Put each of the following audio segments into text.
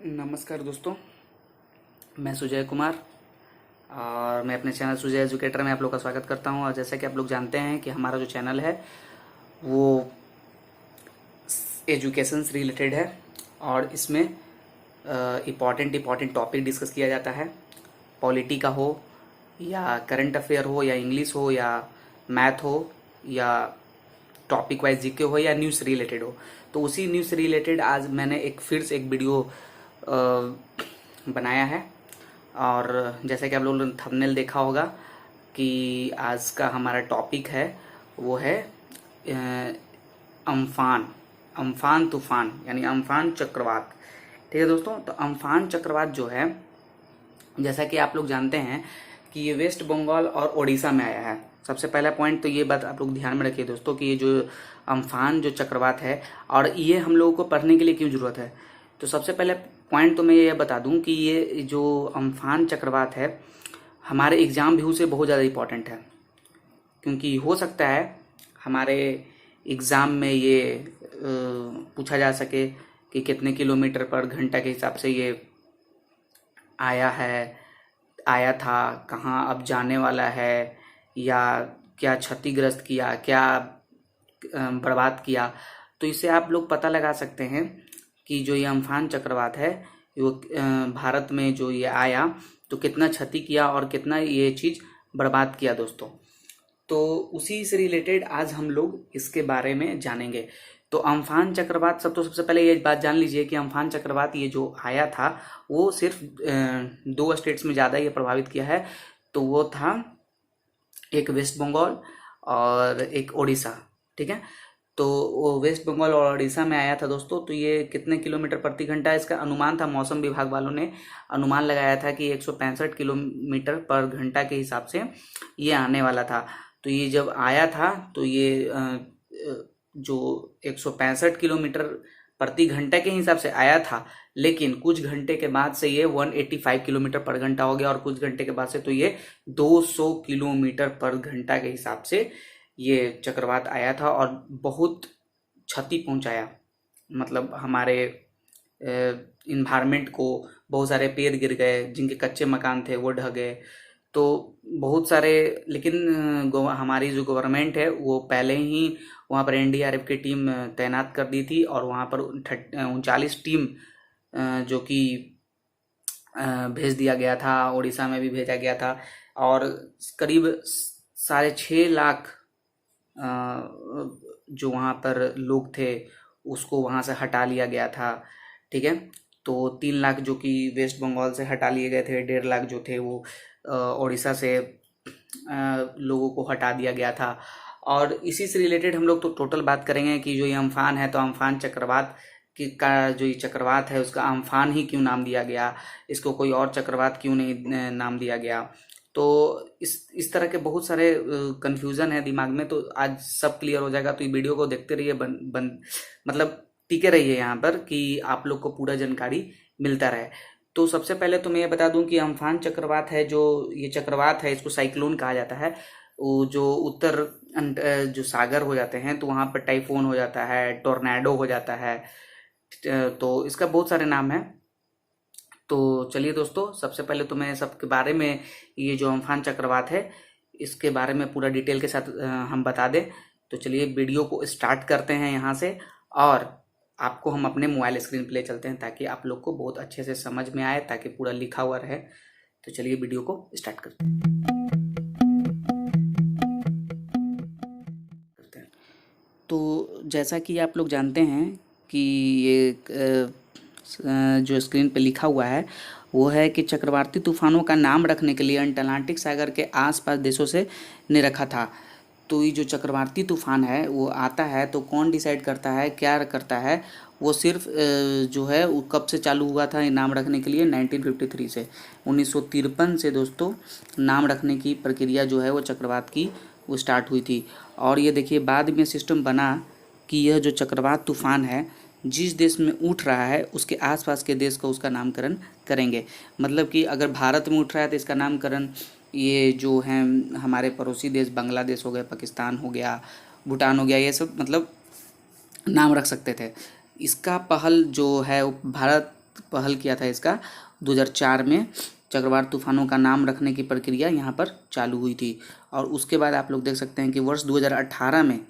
नमस्कार दोस्तों, मैं सुजय कुमार और मैं अपने चैनल सुजय एजुकेटर में आप लोग का स्वागत करता हूं। और जैसा कि आप लोग जानते हैं कि हमारा जो चैनल है वो एजुकेशन से रिलेटेड है और इसमें इम्पॉर्टेंट टॉपिक डिस्कस किया जाता है। पॉलिटी का हो या करंट अफेयर हो या इंग्लिश हो या मैथ हो या टॉपिक वाइज जीके हो या न्यूज़ रिलेटेड हो, तो उसी न्यूज़ से रिलेटेड आज मैंने फिर से एक वीडियो बनाया है। और जैसे कि आप लोगों ने थंबनेल देखा होगा कि आज का हमारा टॉपिक है वो है अम्फान अम्फान तूफान यानी अम्फान चक्रवात। ठीक है दोस्तों, तो अम्फान चक्रवात जो है, जैसा कि आप लोग जानते हैं कि ये वेस्ट बंगाल और उड़ीसा में आया है। सबसे पहला पॉइंट तो ये बात आप लोग ध्यान में रखिए दोस्तों कि ये जो अम्फान जो चक्रवात है और ये हम लोगों को पढ़ने के लिए क्यों जरूरत है। तो सबसे पहले पॉइंट तो मैं ये बता दूं कि ये जो अम्फान चक्रवात है हमारे एग्जाम व्यू से बहुत ज़्यादा इम्पोर्टेंट है, क्योंकि हो सकता है हमारे एग्ज़ाम में ये पूछा जा सके कि कितने किलोमीटर पर घंटा के हिसाब से ये आया था, कहाँ अब जाने वाला है, या क्या क्षतिग्रस्त किया, क्या बर्बाद किया। तो इससे आप लोग पता लगा सकते हैं कि जो ये अम्फान चक्रवात है वो भारत में जो ये आया तो कितना क्षति किया और कितना ये चीज़ बर्बाद किया दोस्तों। तो उसी से रिलेटेड आज हम लोग इसके बारे में जानेंगे। तो अम्फान चक्रवात सबसे पहले ये बात जान लीजिए कि अम्फान चक्रवात ये जो आया था वो सिर्फ 2 स्टेट्स में ज़्यादा ये प्रभावित किया है। तो वो था एक वेस्ट बंगाल और एक उड़ीसा। ठीक है, तो वो वेस्ट बंगाल और उड़ीसा में आया था दोस्तों। तो ये कितने किलोमीटर प्रति घंटा इसका अनुमान था, मौसम विभाग वालों ने अनुमान लगाया था कि 165 किलोमीटर पर घंटा के हिसाब से ये आने वाला था। तो ये जब आया था तो ये जो 165 किलोमीटर प्रति घंटा के हिसाब से आया था, लेकिन कुछ घंटे के बाद से ये 185 किलोमीटर पर घंटा हो गया और कुछ घंटे के बाद से तो ये 200 किलोमीटर पर घंटा के हिसाब से ये चक्रवात आया था और बहुत क्षति पहुंचाया। मतलब हमारे इन्वायरमेंट को बहुत सारे पेड़ गिर गए, जिनके कच्चे मकान थे वो ढह गए। तो बहुत सारे, लेकिन हमारी जो गवर्नमेंट है वो पहले ही वहाँ पर एनडीआरएफ की टीम तैनात कर दी थी और वहाँ पर 39 टीम जो कि भेज दिया गया था, उड़ीसा में भी भेजा गया था और करीब 6.5 लाख जो वहाँ पर लोग थे उसको वहाँ से हटा लिया गया था। ठीक है, तो 3 लाख जो कि वेस्ट बंगाल से हटा लिए गए थे, 1.5 लाख जो थे वो उड़ीसा से लोगों को हटा दिया गया था। और इसी से रिलेटेड हम लोग तो टोटल बात करेंगे कि जो ये अम्फान है, तो अम्फान चक्रवात का जो ये चक्रवात है उसका अम्फान ही क्यों नाम दिया गया, इसको कोई और चक्रवात क्यों नहीं नाम दिया गया। तो इस तरह के बहुत सारे कन्फ्यूज़न है दिमाग में, तो आज सब क्लियर हो जाएगा। तो ये वीडियो को देखते रहिए, मतलब टिके रहिए यहाँ पर कि आप लोग को पूरा जानकारी मिलता रहे। तो सबसे पहले तो मैं ये बता दूं कि अम्फान चक्रवात है, जो ये चक्रवात है इसको साइक्लोन कहा जाता है। वो जो उत्तर जो सागर हो जाते हैं तो वहाँ पर टाइफून हो जाता है, टोर्नेडो हो जाता है, तो इसका बहुत सारे नाम है। तो चलिए दोस्तों, सबसे पहले तो मैं सबके बारे में, ये जो अम्फान चक्रवात है इसके बारे में पूरा डिटेल के साथ हम बता दें। तो चलिए वीडियो को स्टार्ट करते हैं यहाँ से और आपको हम अपने मोबाइल स्क्रीन पे ले चलते हैं ताकि आप लोग को बहुत अच्छे से समझ में आए, ताकि पूरा लिखा हुआ रहे। तो चलिए वीडियो को स्टार्ट करते हैं। तो जैसा कि आप लोग जानते हैं कि ये जो स्क्रीन पे लिखा हुआ है वो है कि चक्रवाती तूफानों का नाम रखने के लिए अटलांटिक सागर के आसपास देशों से ने रखा था। तो ये जो चक्रवाती तूफान है वो आता है तो कौन डिसाइड करता है, क्या करता है, वो सिर्फ जो है वो कब से चालू हुआ था ये नाम रखने के लिए, 1953 से। 1953 से दोस्तों नाम रखने की प्रक्रिया जो है वो चक्रवात की वो स्टार्ट हुई थी। और ये देखिए बाद में सिस्टम बना कि यह जो चक्रवात तूफान है जिस देश में उठ रहा है उसके आसपास के देश का उसका नामकरण करेंगे। मतलब कि अगर भारत में उठ रहा है तो इसका नामकरण ये जो हैं हमारे पड़ोसी देश बांग्लादेश हो गए, पाकिस्तान हो गया, भूटान हो गया, ये सब मतलब नाम रख सकते थे। इसका पहल जो है भारत पहल किया था इसका 2004 में चक्रवात तूफानों का नाम रखने की प्रक्रिया यहाँ पर चालू हुई थी। और उसके बाद आप लोग देख सकते हैं कि वर्ष 2018 में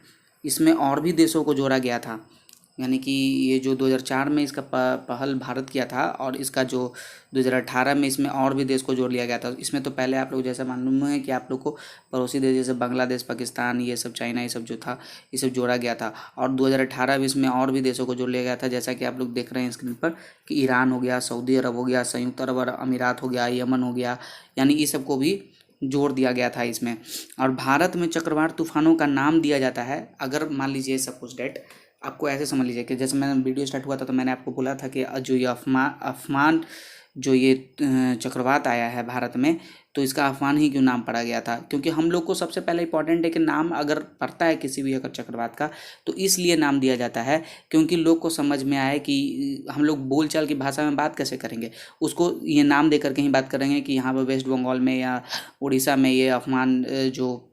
इसमें और भी देशों को जोड़ा गया था। यानी कि ये जो 2004 में इसका पहल भारत किया था और इसका जो 2018 में इसमें और भी देश को जोड़ लिया गया था। इसमें तो पहले आप लोग जैसा मालूम है कि आप लोग को पड़ोसी देश जैसे बांग्लादेश, पाकिस्तान, ये सब, चाइना, ये सब जो था ये सब जोड़ा गया था। और 2018 में इसमें और भी देशों को जोड़ लिया गया था, जैसा कि आप लोग देख रहे हैं स्क्रीन पर कि ईरान हो गया, सऊदी अरब हो गया, संयुक्त अरब अमीरात हो गया, यमन हो गया, यानी इस सब को भी जोड़ दिया गया था इसमें। और भारत में चक्रवात तूफानों का नाम दिया जाता है, अगर मान लीजिए सपोज डेट आपको ऐसे समझ लीजिए कि जैसे मैंने वीडियो स्टार्ट हुआ था तो मैंने आपको बोला था कि जो ये अफमान जो ये चक्रवात आया है भारत में, तो इसका अफमान ही क्यों नाम पड़ा गया था, क्योंकि हम लोग को सबसे पहले इंपॉर्टेंट है कि नाम अगर पड़ता है किसी भी अगर चक्रवात का तो इसलिए नाम दिया जाता है क्योंकि लोग को समझ में आए कि हम लोग बोलचाल की भाषा में बात कैसे करेंगे, उसको ये नाम दे करके ही बात करेंगे कि यहाँ पर वेस्ट बंगाल में या उड़ीसा में ये अफमान जो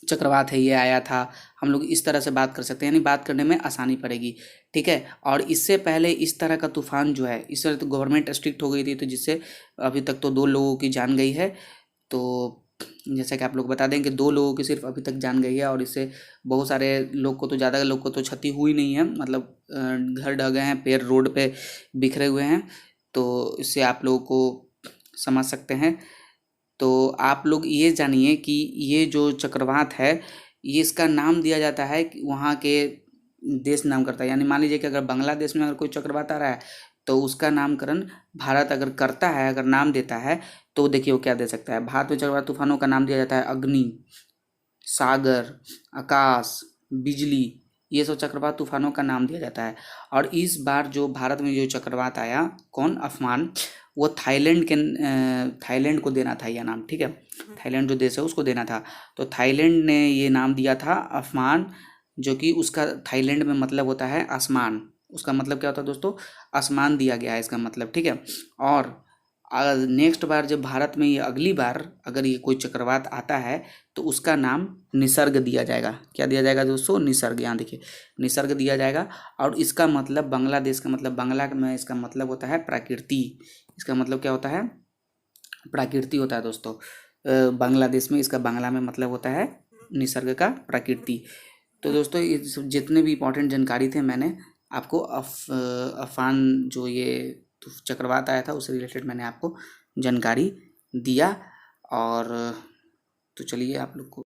चक्रवात है ये आया था। हम लोग इस तरह से बात कर सकते हैं, यानी बात करने में आसानी पड़ेगी, ठीक है। और इससे पहले इस तरह का तूफान जो है, इस तरह तो गवर्नमेंट स्ट्रिक्ट हो गई थी, तो जिससे अभी तक तो 2 लोगों की जान गई है। तो जैसा कि आप लोग बता दें कि 2 लोगों की सिर्फ अभी तक जान गई है और इससे बहुत सारे लोग को तो ज़्यादा लोग को तो क्षति हुई नहीं है, मतलब घर ढह गए हैं, पेड़ रोड पे बिखरे हुए हैं, तो इससे आप लोगों को समझ सकते हैं। तो आप लोग ये जानिए कि ये जो चक्रवात है ये इसका नाम दिया जाता है कि वहाँ के देश नाम करता है। यानी मान लीजिए कि अगर बांग्लादेश में अगर कोई चक्रवात आ रहा है तो उसका नामकरण भारत अगर करता है, अगर नाम देता है, तो देखिए वो क्या दे सकता है। भारत में चक्रवात तूफानों का नाम दिया जाता है अग्नि, सागर, आकाश, बिजली, ये सब चक्रवात तूफानों का नाम दिया जाता है। और इस बार जो भारत में जो चक्रवात आया, कौन, अफमान, वो थाईलैंड को देना था यह नाम, ठीक है। थाईलैंड जो देश है उसको देना था, तो थाईलैंड ने ये नाम दिया था अफमान, जो कि उसका थाईलैंड में मतलब होता है आसमान। उसका मतलब क्या होता है दोस्तों, आसमान दिया गया है इसका मतलब, ठीक है। और नेक्स्ट बार जब भारत में ये अगली बार अगर ये कोई चक्रवात आता है तो उसका नाम निसर्ग दिया जाएगा। क्या दिया जाएगा दोस्तों, निसर्ग। यहाँ देखिए निसर्ग दिया जाएगा। और इसका मतलब बांग्लादेश का मतलब, बांग्ला में इसका मतलब होता है प्रकृति। इसका मतलब क्या होता है, प्रकृति होता है दोस्तों। बांग्लादेश में इसका बांग्ला में मतलब होता है निसर्ग का, प्रकृति। तो दोस्तों ये जितने भी इंपॉर्टेंट जानकारी थे मैंने आपको अफान जो ये चक्रवात आया था उससे रिलेटेड मैंने आपको जानकारी दिया। और तो चलिए आप लोग को,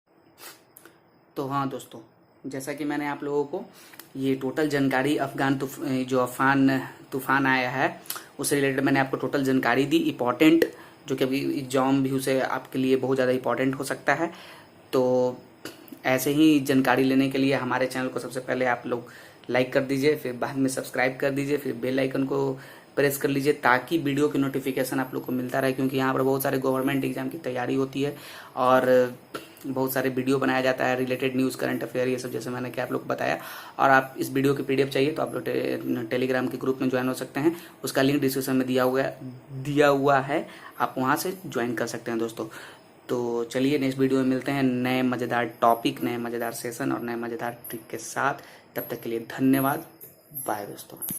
तो हाँ दोस्तों, जैसा कि मैंने आप लोगों को ये टोटल जानकारी जो अफान तूफान आया है उससे रिलेटेड मैंने आपको टोटल जानकारी दी, इंपॉर्टेंट, जो कि अभी एग्जाम भी उसे आपके लिए बहुत ज़्यादा इंपॉर्टेंट हो सकता है। तो ऐसे ही जानकारी लेने के लिए हमारे चैनल को सबसे पहले आप लोग लाइक कर दीजिए, फिर बाद में सब्सक्राइब कर दीजिए, फिर बेल आइकन को प्रेस कर लीजिए ताकि वीडियो की नोटिफिकेशन आप लोग को मिलता रहे, क्योंकि यहाँ पर बहुत सारे गवर्नमेंट एग्जाम की तैयारी होती है और बहुत सारे वीडियो बनाया जाता है रिलेटेड न्यूज़, करंट अफेयर, ये सब, जैसे मैंने क्या आप लोग को बताया। और आप इस वीडियो की PDF चाहिए तो आप लोग टेलीग्राम के ग्रुप में ज्वाइन हो सकते हैं, उसका लिंक डिस्क्रिप्शन में दिया हुआ है, आप वहाँ से ज्वाइन कर सकते हैं दोस्तों। तो चलिए नेक्स्ट वीडियो में मिलते हैं नए मज़ेदार टॉपिक, नए मज़ेदार सेशन और नए मज़ेदार ट्रिक के साथ। तब तक के लिए धन्यवाद, बाय दोस्तों।